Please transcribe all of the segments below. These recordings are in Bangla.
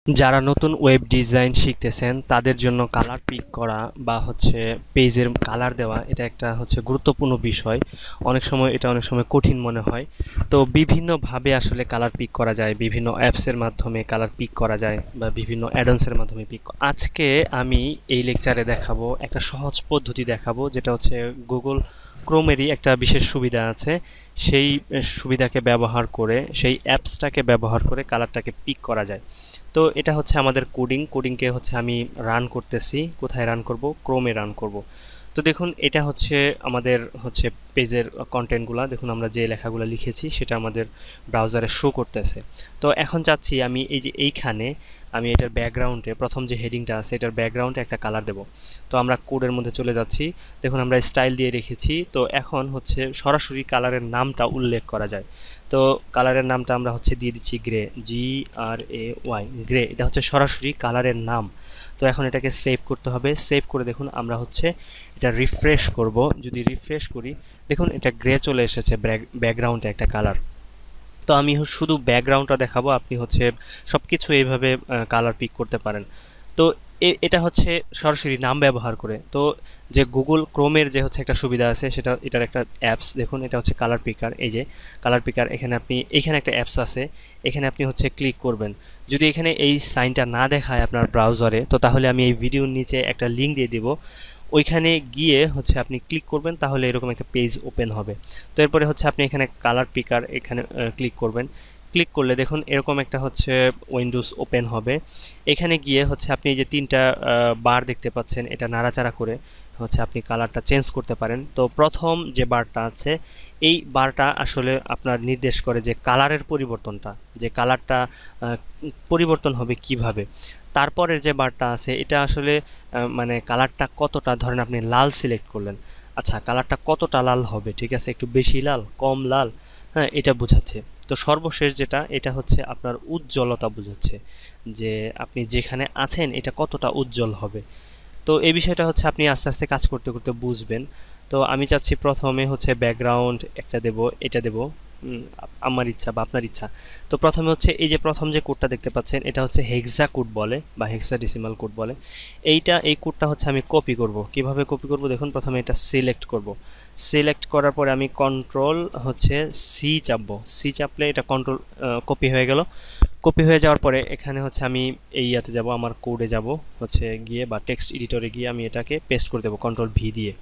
যারা নতুন ওয়েব ডিজাইন শিখতেছেন তাদের জন্য কালার পিক করা বা পেজের কালার দেওয়া এটা একটা গুরুত্বপূর্ণ বিষয়। অনেক সময় কঠিন মনে হয়। তো বিভিন্নভাবে আসলে কালার পিক করা যায়, বিভিন্ন অ্যাপসের মাধ্যমে কালার পিক করা যায় বা বিভিন্ন অ্যাডন্সের মাধ্যমে আজকে আমি এই লেকচারে দেখাবো একটা সহজ পদ্ধতি দেখাবো, যেটা হচ্ছে গুগল ক্রোমেরই একটা বিশেষ সুবিধা আছে। সেই সুবিধাকে ব্যবহার করে, সেই অ্যাপসটাকে ব্যবহার করে কালারটাকে পিক করা যায়। তো এটা হচ্ছে আমাদের কোডিংকে আমি রান করতেছি। কোথায় রান করব? ক্রোমে রান করব। তো দেখুন, এটা হচ্ছে আমাদের পেজের কন্টেন্টগুলো। দেখুন, আমরা যে লেখাগুলো লিখেছি সেটা আমাদের ব্রাউজারে শো করতেছে। তো এখন চাচ্ছি আমি এই যে এইখানে আমি এটার ব্যাকগ্রাউন্ডে প্রথম যে হেডিংটা আছে এটার ব্যাকগ্রাউন্ডে একটা কালার দেব। তো আমরা কোডের মধ্যে চলে যাচ্ছি। দেখুন, আমরা স্টাইল দিয়ে রেখেছি। তো এখন সরাসরি কালারের নামটা উল্লেখ করা যায়। তো কালারের নামটা আমরা দিয়ে দিচ্ছি গ্রে, GRAY, গ্রে। এটা সরাসরি কালারের নাম। তো এখন এটাকে সেভ করতে হবে। সেভ করে দেখুন আমরা এটা রিফ্রেশ করব। যদি রিফ্রেশ করি, দেখুন এটা গ্রে চলে এসেছে ব্যাকগ্রাউন্ডে একটা কালার। তো আমি শুধু ব্যাকগ্রাউন্ডটা দেখাবো, আপনি সব কিছু এইভাবে কালার পিক করতে পারেন। তো এটা সরাসরি নাম ব্যবহার করে। তো যে গুগল ক্রোমের যে একটা সুবিধা আছে, এটার একটা অ্যাপস। দেখুন, এটা কালার পিকার। এই যে কালার পিকার, এখানে একটা অ্যাপস আছে। এখানে আপনি ক্লিক করবেন। যদি এখানে এই সাইনটা না দেখায় আপনার ব্রাউজারে, তো তাহলে আমি এই ভিডিওর নিচে একটা লিঙ্ক দিয়ে দিব। ওইখানে গিয়ে আপনি ক্লিক করবেন, তাহলে এরকম একটা পেজ ওপেন হবে। তো এরপরে আপনি এখানে কালার পিকার এখানে ক্লিক করবেন। ক্লিক করলে দেখুন এরকম একটা উইন্ডোজ ওপেন হবে। এখানে গিয়ে আপনি এই যে তিনটা বার দেখতে পাচ্ছেন, এটা নাড়াচাড়া করে আপনি কালারটা চেঞ্জ করতে পারেন। তো প্রথম যে বারটা আছে, এই বারটা আসলে আপনার নির্দেশ করে যে কালারের পরিবর্তনটা, যে কালারটা পরিবর্তন হবে কিভাবে। তারপরের যে বারটা আছে, এটা আসলে মানে কালারটা কতটা, ধরেন আপনি লাল সিলেক্ট করলেন। আচ্ছা, কালারটা কতটা লাল হবে, ঠিক আছে, একটু বেশি লাল, কম লাল, হ্যাঁ, এটা বোঝাচ্ছে। তো সর্বশেষ যেটা, এটা আপনার উজ্জ্বলতা বোঝাচ্ছে, যে আপনি যেখানে আছেন এটা কতটা উজ্জ্বল হবে। তো এই বিষয়টা আপনি আস্তে আস্তে কাজ করতে করতে বুঝবেন। তো আমি চাচ্ছি প্রথমে ব্যাকগ্রাউন্ড একটা দেব, এটা দেব আমার ইচ্ছা বা আপনার ইচ্ছা। তো প্রথমে এই যে প্রথম যে কোডটা দেখতে পাচ্ছেন, এটা হেক্সা কোড বলে বা হেক্সাডেসিমাল কোড বলে। এই কোডটা আমি কপি করব। কিভাবে কপি করব? দেখুন, প্রথমে এটা সিলেক্ট করব। সিলেক্ট করার পরে আমি কন্ট্রোল সি চাপবো। সি চাপলে এটা কন্ট্রোল কপি হয়ে গেল। কপি হয়ে যাওয়ার পরে এখানে আমি এই ইয়াতে যাব, আমার কোডে যাব গিয়ে, বা টেক্সট এডিটরে গিয়ে আমি এটাকে পেস্ট করে দেবো কন্ট্রোল ভি দিয়ে।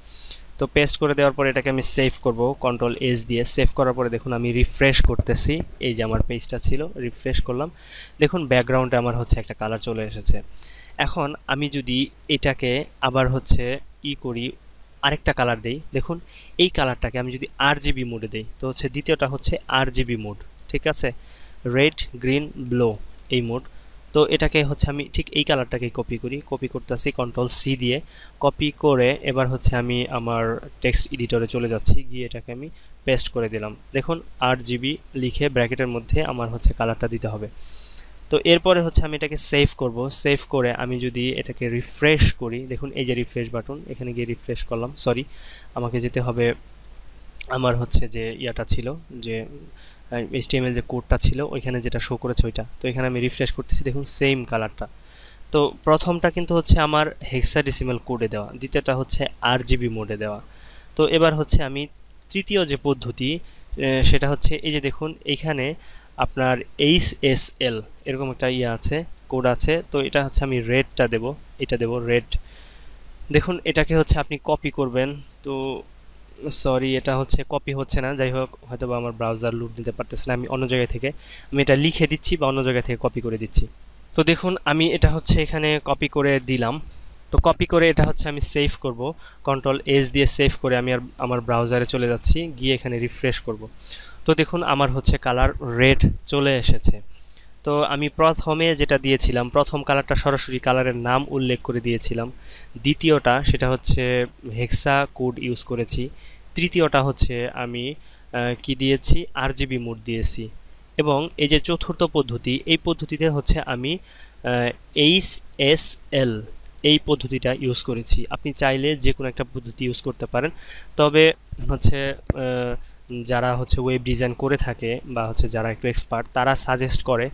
তো পেস্ট করে দেওয়ার পরে এটাকে আমি সেভ করব কন্ট্রোল এস দিয়ে। সেভ করার পরে দেখুন আমি রিফ্রেশ করতেছি। এই যে আমার পেজটা ছিল, রিফ্রেশ করলাম। দেখুন ব্যাকগ্রাউন্ডে আমার একটা কালার চলে এসেছে। এখন আমি যদি এটাকে আবার করি, আরেকটা কালার দেই। দেখুন এই কালারটাকে আমি যদি RGB মোডে দেই, তো দ্বিতীয়টা RGB মোড, ঠিক আছে, রেড, গ্রিন, ব্লু, এই মোড। তো এটাকে আমি ঠিক এই কালারটাকে কপি করি। কপি করতেছি কন্ট্রোল সি দিয়ে। কপি করে এবার আমি আমার টেক্সট এডিটরে চলে যাচ্ছি, গিয়ে এটাকে আমি পেস্ট করে দিলাম। দেখুন RGB লিখে ব্র্যাকেটের মধ্যে আমার কালারটা দিতে হবে। তো এরপরে আমি এটাকে সেভ করব। সেভ করে আমি যদি এটাকে রিফ্রেশ করি, দেখুন এই যে রিফ্রেশ বাটন, এখানে গিয়ে রিফ্রেশ করলাম। সরি, আমাকে যেতে হবে আমার যে ইয়াটা ছিল, যে HTML যে কোডটা ছিল ওইখানে যেটা শো করেছে ওইটা। তো এখানে আমি রিফ্রেশ করতেছি, দেখুন সেম কালারটা। তো প্রথমটা কিন্তু আমার হেক্সাডেসিমাল কোডে দেওয়া, দ্বিতীয়টা RGB মোডে দেওয়া। তো এবার আমি তৃতীয় যে পদ্ধতি, সেটা এই যে দেখুন এইখানে আপনার HSL এরকম একটা ইয়ে আছে, কোড আছে। তো এটা আমি রেডটা দেব, এটা দেব রেড। দেখুন এটাকে আপনি কপি করবেন। তো সরি, এটা কপি হচ্ছে না। যাই হোক, হয়তো বা আমার ব্রাউজার লুট দিতে পারতেছে না। আমি অন্য জায়গা থেকে আমি এটা লিখে দিচ্ছি বা অন্য জায়গা থেকে কপি করে দিচ্ছি। তো দেখুন আমি এটা এখানে কপি করে দিলাম। তো কপি করে এটা আমি সেভ করব। কন্ট্রোল এস দিয়ে সেভ করে আমি আমার ব্রাউজারে চলে যাচ্ছি, গিয়ে এখানে রিফ্রেশ করব। তো দেখুন আমার কালার রেড চলে এসেছে। তো আমি প্রথমে যেটা দিয়েছিলাম, প্রথম কালারটা সরাসরি কালারের নাম উল্লেখ করে দিয়েছিলাম। দ্বিতীয়টা সেটা হেক্সা কোড ইউজ করেছি। তৃতীয়টা আমি কি দিয়েছি, RGB মোড দিয়েছি। এবং এই যে চতুর্থ পদ্ধতি, এই পদ্ধতিতে আমি HSL এই পদ্ধতিটা ইউজ করেছি। আপনি চাইলে যে কোনো একটা পদ্ধতি ইউজ করতে পারেন, তবে যারা হচ্ছে ওয়েব ডিজাইন করে থাকে বা হচ্ছে যারা একটু এক্সপার্ট তারা সাজেস্ট করে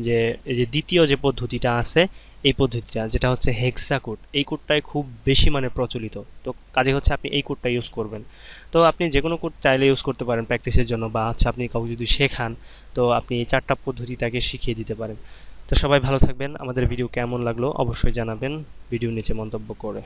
যে এই যে দ্বিতীয় যে পদ্ধতিটা আছে এই পদ্ধতিটা যেটা হচ্ছে হেক্সা কোড, এই কোডটাই খুব বেশি মানে প্রচলিত। তো কাজে হচ্ছে আপনি এই কোডটা ইউজ করবেন। তো আপনি যে কোনো কোড চাইলে ইউজ করতে পারেন প্র্যাকটিসের জন্য, বা হচ্ছে আপনি কাউকে যদি শেখান তো আপনি এই 4টা পদ্ধতি তাকে শিখিয়ে দিতে পারেন। তো সবাই ভালো থাকবেন। আমাদের ভিডিও কেমন লাগলো অবশ্যই জানাবেন ভিডিও নিচে মন্তব্য করে।